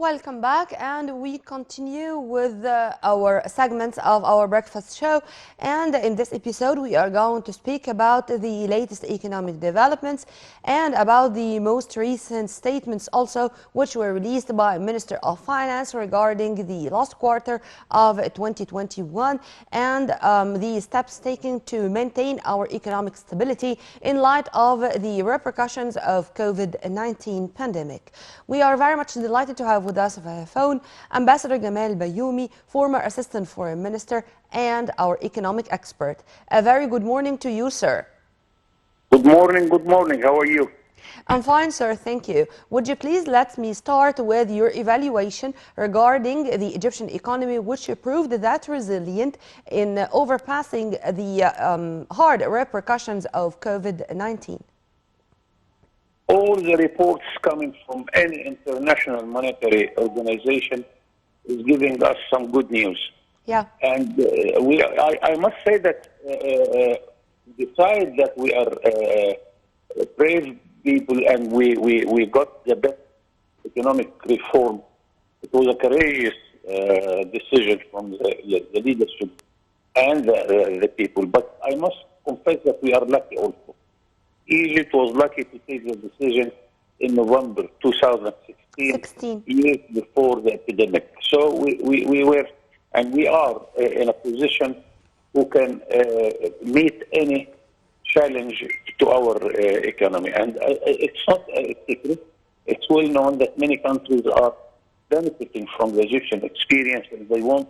Welcome back, and we continue with our segments of our breakfast show. And in this episode, we are going to speak about the latest economic developments and about the most recent statements also, which were released by Minister of Finance regarding the last quarter of 2021 and the steps taken to maintain our economic stability in light of the repercussions of COVID-19 pandemic. We are very much delighted to have with us via phone Ambassador Gamal Bayoumi, former Assistant Foreign Minister and our economic expert. A very good morning to you, sir. Good morning, good morning. How are you? I'm fine, sir, thank you. Would you please let me start with your evaluation regarding the Egyptian economy, which proved that resilient in overpassing the hard repercussions of COVID-19? All the reports coming from any international monetary organization is giving us some good news. Yeah. And I must say that besides that we are brave people and we got the best economic reform, it was a courageous decision from the leadership and the people. But I must confess that we are lucky also. Egypt was lucky to take the decision in November 2016, years before the epidemic. So we were and we are in a position who can meet any challenge to our economy. And it's not a secret. It's well known that many countries are benefiting from the Egyptian experience, and they want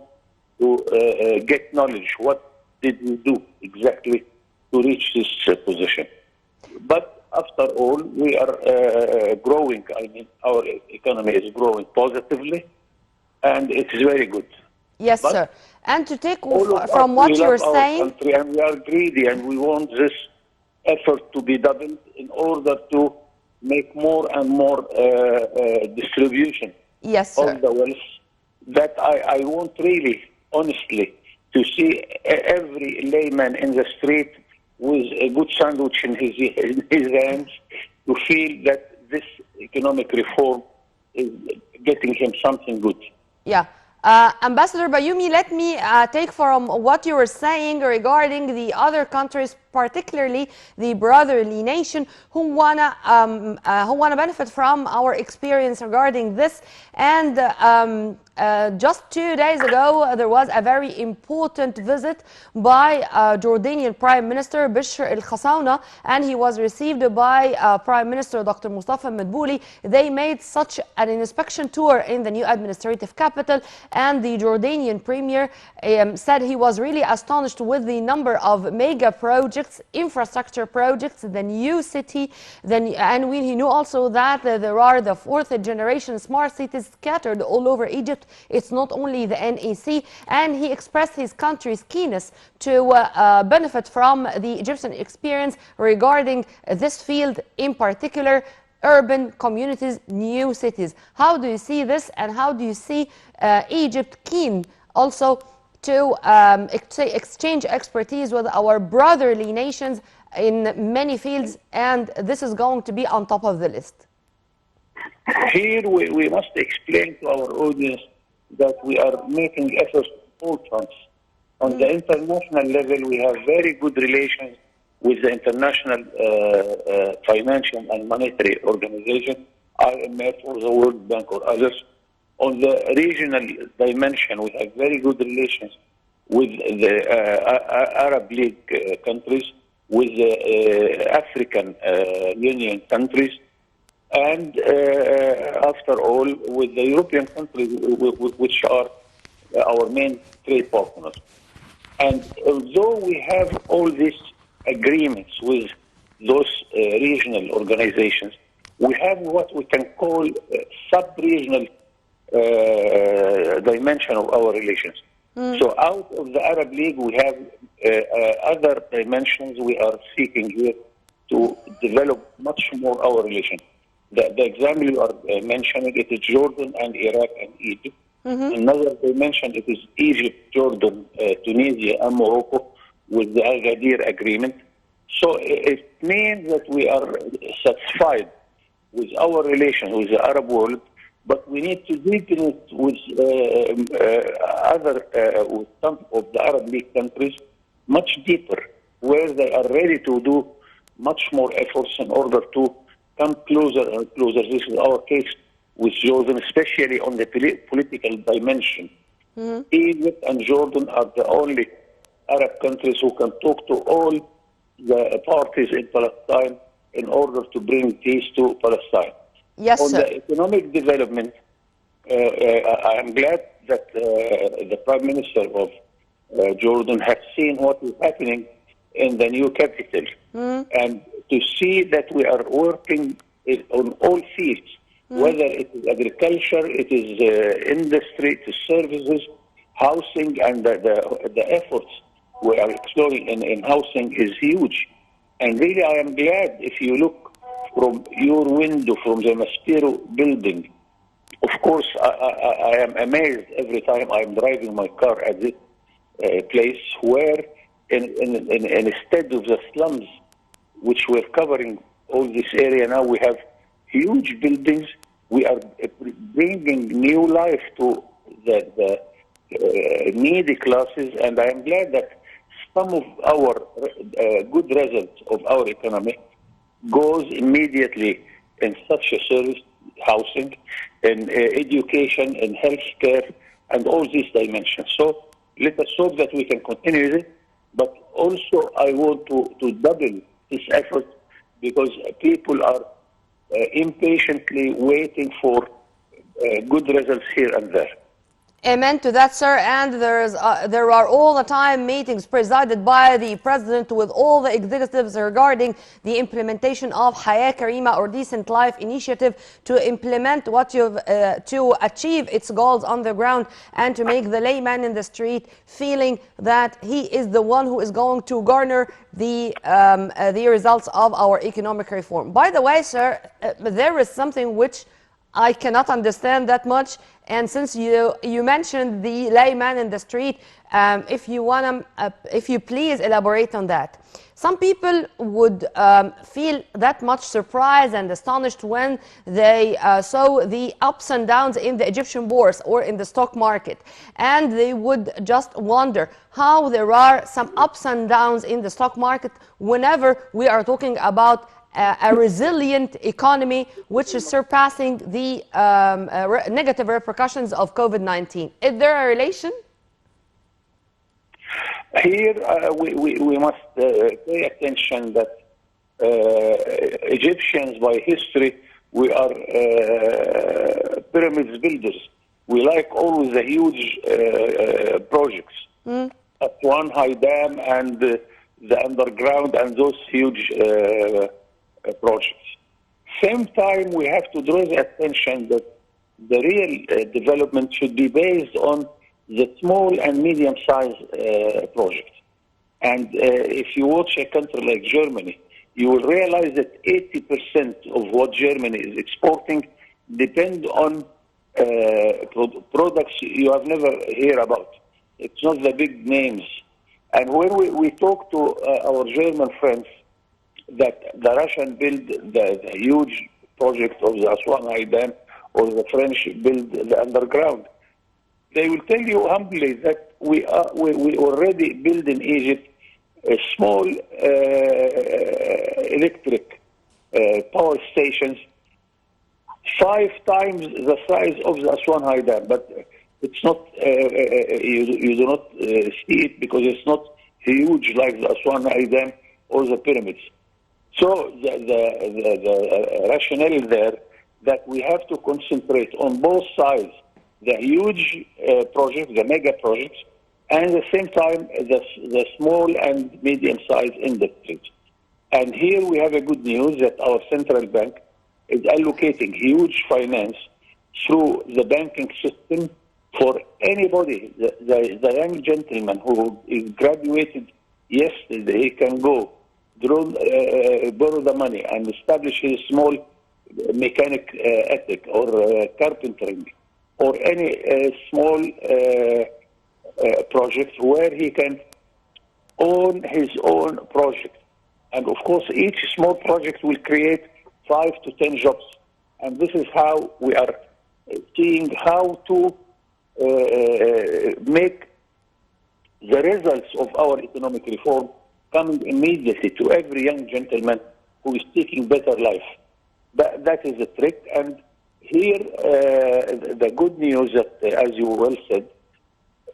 to get knowledge. What did we do exactly to reach this position? But after all, we are growing. I mean, our economy is growing positively, and it's very good. Yes, but sir. And to take from what you're saying, country, and we are greedy, and we want this effort to be doubled in order to make more and more distribution yes, sir, of the wealth. That I want really, honestly, to see every layman in the street with a good sandwich in his hands, to feel that this economic reform is getting him something good. Yeah. Ambassador Bayoumi, let me take from what you were saying regarding the other countries, particularly the brotherly nation, who wanna benefit from our experience regarding this. And just 2 days ago, there was a very important visit by Jordanian Prime Minister Bishr al-Khassauna, and he was received by Prime Minister Dr. Mustafa Madbouli. They made such an inspection tour in the new administrative capital, and the Jordanian Premier said he was really astonished with the number of mega projects, infrastructure projects, the new city, and he knew also that there are the fourth generation smart cities scattered all over Egypt. It's not only the NEC, and he expressed his country's keenness to benefit from the Egyptian experience regarding this field, in particular urban communities, new cities. How do you see this, and how do you see Egypt keen also to exchange expertise with our brotherly nations in many fields, and this is going to be on top of the list? Here we must explain to our audience that we are making efforts on all fronts. On the international level, we have very good relations with the International Financial and Monetary Organization, IMF or the World Bank or others. On the regional dimension, we have very good relations with the Arab League countries, with the African Union countries, and after all, with the European countries, which are our main trade partners. And although we have all these agreements with those regional organizations, we have what we can call sub-regional dimension of our relations. So out of the Arab League, we have other dimensions we are seeking here to develop much more our relations. The example you are mentioning, it is Jordan and Iraq and Egypt. Another dimension, it is Egypt, Jordan, Tunisia, and Morocco with the Agadir Agreement. So it means that we are satisfied with our relations with the Arab world, but we need to deepen it with with some of the Arab League countries much deeper, where they are ready to do much more efforts in order to come closer and closer. This is our case with Jordan, especially on the political dimension. Egypt and Jordan are the only Arab countries who can talk to all the parties in Palestine in order to bring peace to Palestine. Yes, On sir. the economic development, I am glad that the Prime Minister of Jordan has seen what is happening in the new capital, and to see that we are working on all fields, whether it is agriculture, it is industry, it is services, housing, and the efforts we are exploring in housing is huge. And really, I am glad if you look from your window, from the Maspero building. Of course, I am amazed every time I'm driving my car at this place where instead of the slums, which we're covering all this area now, we have huge buildings. We are bringing new life to the needy classes, and I am glad that some of our good results of our economy goes immediately in such a service, housing, in education, in healthcare, and all these dimensions. So let us hope that we can continue this, but also I want to double this effort because people are impatiently waiting for good results here and there. Amen to that, sir. And there are all the time meetings presided by the president with all the executives regarding the implementation of Hayat Karima, or Decent Life initiative, to implement what you've to achieve its goals on the ground and to make the layman in the street feeling that he is the one who is going to garner the results of our economic reform. By the way, sir, there is something which I cannot understand that much. And since you mentioned the layman in the street, if you please elaborate on that. Some people would feel that much surprised and astonished when they saw the ups and downs in the Egyptian bourse or in the stock market, and they would just wonder how there are some ups and downs in the stock market whenever we are talking about a resilient economy which is surpassing the negative repercussions of COVID-19. Is there a relation? Here we must pay attention that Egyptians by history, we are pyramids builders. We like always the huge projects. Aswan High Dam and the underground and those huge projects. Same time, we have to draw the attention that the real development should be based on the small and medium-sized projects. And if you watch a country like Germany, you will realize that 80% of what Germany is exporting depend on products you have never heard about. It's not the big names. And when we talk to our German friends, that the Russian build the huge project of the Aswan High Dam, or the French build the underground, they will tell you humbly that we already build in Egypt a small electric power stations 5 times the size of the Aswan High Dam, but it's not you do not see it because it's not huge like the Aswan High Dam or the pyramids. So the rationale there that we have to concentrate on both sides, the huge projects, the mega projects, and at the same time the small and medium-sized industries. And here we have a good news that our central bank is allocating huge finance through the banking system for anybody. The young gentleman who is graduated yesterday, he can go borrow the money and establish his small mechanic ethic or carpentering or any small project where he can own his own project. And of course, each small project will create 5 to 10 jobs. And this is how we are seeing how to make the results of our economic reform coming immediately to every young gentleman who is seeking better life. That is the trick. And here, the good news that, as you well said,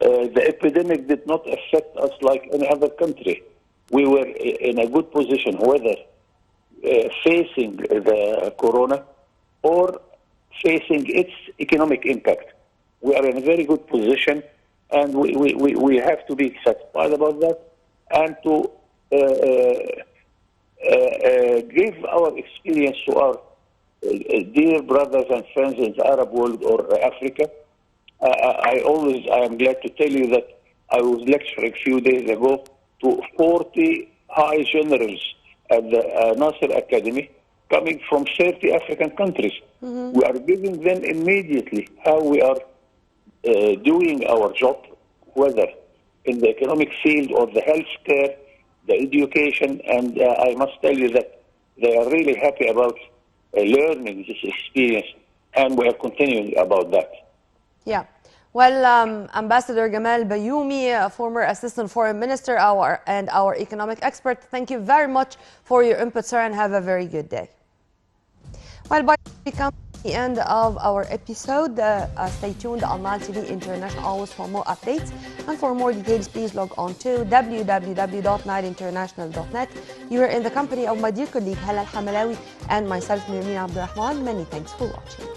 the epidemic did not affect us like any other country. We were in a good position, whether facing the corona or facing its economic impact. We are in a very good position, and we have to be satisfied about that, and to give our experience to our dear brothers and friends in the Arab world or Africa. I am glad to tell you that I was lecturing a few days ago to 40 high generals at the Nasser Academy coming from 30 African countries. We are giving them immediately how we are doing our job, whether in the economic field or the healthcare, the education, and I must tell you that they are really happy about learning this experience, and we are continuing about that. Yeah. Well, Ambassador Gamal Bayoumi, former Assistant Foreign Minister and our economic expert, thank you very much for your input, sir, and have a very good day. Well, by we come to the end of our episode. Stay tuned on Nile TV International always for more updates. And for more details, please log on to www.nileinternational.net. You are in the company of my dear colleague Hala Hamalawi and myself, Nermeen Abdurrahman. Many thanks for watching.